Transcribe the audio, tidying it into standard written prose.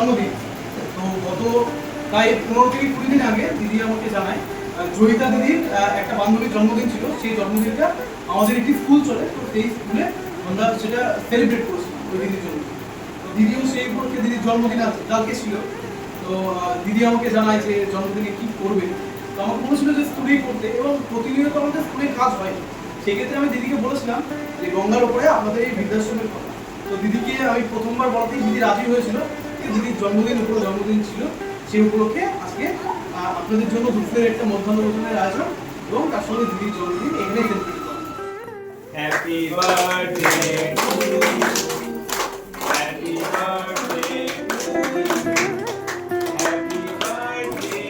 জন্মদিন। তো গত প্রায় 15 থেকে 20 দিন আগে দিদি আমাকে জানায় জয়িতা দিদির একটা বান্ধবীর জন্মদিন ছিল, সেই জন্মদিনটা আমাদের একটি স্কুল চলে, তো সেই স্কুলে আমরা সেটা সেলিব্রেট করেছিলাম ওই দিদির জন্য। তো দিদিও সেই উপলক্ষে দিদির জন্মদিন কালকে ছিল। তো দিদি আমাকে জানায় যে জন্মদিনে কি করবে, তো আমাকে বলেছিল যে স্কুলেই করতে, এবং প্রতিনিয়ত আমাদের স্কুলে কাজ হয়। সেক্ষেত্রে আমি দিদিকে বলেছিলাম যে গঙ্গার উপরে আপনাদের এই বৃদ্ধাশ্রমের কথা। তো দিদিকে আমি প্রথমবার বলতেই দিদি রাজি হয়েছিল। দিদির জন্মদিন ছিল, সেই উপলক্ষে আজকে আপনাদের জন্য দুপুরের একটা মধ্যাহ্ন ভোজনের আয়োজন, এবং তার সঙ্গে দিদির জন্মদিন এখানে সেলিব্রেট করা। Happy birthday to you, happy birthday to you, happy birthday.